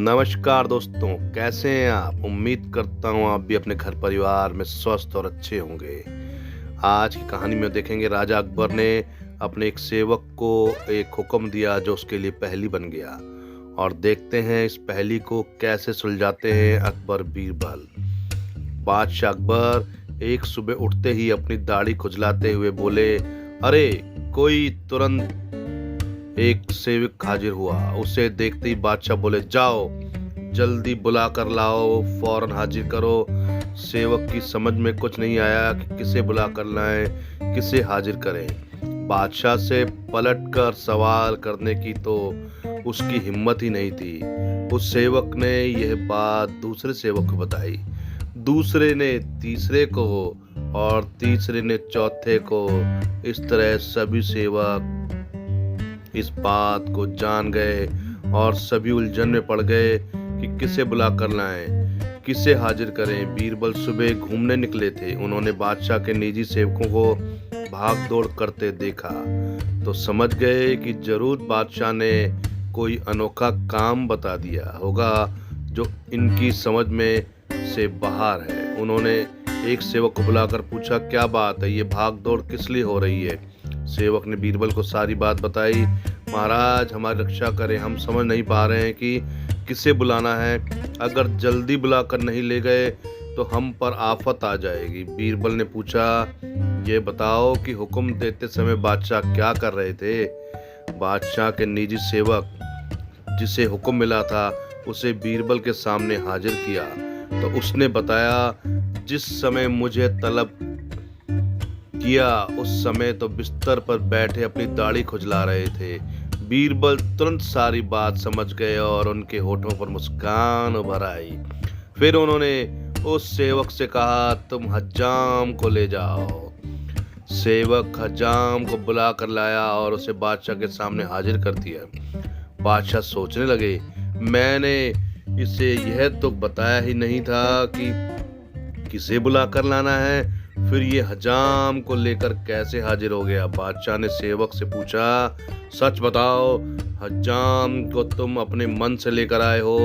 नमस्कार दोस्तों, कैसे हैं आप। उम्मीद करता हूँ आप भी अपने घर परिवार में स्वस्थ और अच्छे होंगे। आज की कहानी में देखेंगे राजा अकबर ने अपने एक सेवक को एक हुक्म दिया जो उसके लिए पहेली बन गया, और देखते हैं इस पहेली को कैसे सुलझाते हैं अकबर बीरबल। बादशाह अकबर एक सुबह उठते ही अपनी दाढ़ी खुजलाते हुए बोले, अरे कोई तुरंत। एक सेवक हाजिर हुआ। उसे देखते ही बादशाह बोले, जाओ जल्दी बुला कर लाओ, फौरन हाजिर करो। सेवक की समझ में कुछ नहीं आया कि किसे बुला कर लाएं, किसे हाजिर करें। बादशाह से पलटकर सवाल करने की तो उसकी हिम्मत ही नहीं थी। उस सेवक ने यह बात दूसरे सेवक को बताई, दूसरे ने तीसरे को, और तीसरे ने चौथे को। इस तरह सभी सेवक इस बात को जान गए और सभी उलझन में पड़ गए कि किसे बुला कर लाएं, किसे हाजिर करें। बीरबल सुबह घूमने निकले थे। उन्होंने बादशाह के निजी सेवकों को भाग दौड़ करते देखा तो समझ गए कि जरूर बादशाह ने कोई अनोखा काम बता दिया होगा जो इनकी समझ में से बाहर है। उन्होंने एक सेवक को बुलाकर पूछा, क्या बात है, ये भाग दौड़ किस लिए हो रही है। सेवक ने बीरबल को सारी बात बताई। महाराज, हमारी रक्षा करें, हम समझ नहीं पा रहे हैं कि किसे बुलाना है। अगर जल्दी बुलाकर नहीं ले गए तो हम पर आफत आ जाएगी। बीरबल ने पूछा, ये बताओ कि हुक्म देते समय बादशाह क्या कर रहे थे। बादशाह के निजी सेवक जिसे हुक्म मिला था उसे बीरबल के सामने हाजिर किया तो उसने बताया, जिस समय मुझे तलब किया उस समय तो बिस्तर पर बैठे अपनी दाढ़ी खुजला रहे थे। बीरबल तुरंत सारी बात समझ गए और उनके होठों पर मुस्कान उभर आई। फिर उन्होंने उस सेवक से कहा, तुम हज्जाम को ले जाओ। सेवक हज्जाम को बुला कर लाया और उसे बादशाह के सामने हाजिर कर दिया। बादशाह सोचने लगे, मैंने इसे यह तो बताया ही नहीं था कि किसे बुला कर लाना है, फिर ये हजाम को लेकर कैसे हाजिर हो गया। बादशाह ने सेवक से पूछा, सच बताओ, हजाम को तुम अपने मन से लेकर आए हो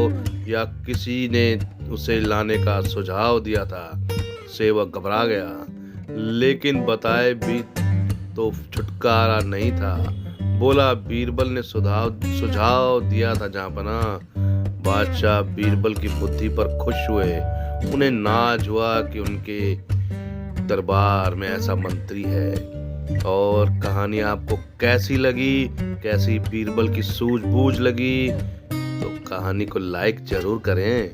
या किसी ने उसे लाने का सुझाव दिया था। सेवक घबरा गया, लेकिन बताए भी तो छुटकारा नहीं था। बोला, बीरबल ने सुझाव दिया था जहाँपना। बादशाह बीरबल की बुद्धि पर खुश हुए। उन्हें नाज हुआ कि उनके दरबार में ऐसा मंत्री है। और कहानी आपको कैसी लगी, कैसी बीरबल की सूझबूझ लगी, तो कहानी को लाइक जरूर करें।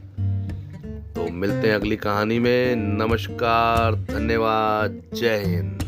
तो मिलते हैं अगली कहानी में। नमस्कार, धन्यवाद, जय हिंद।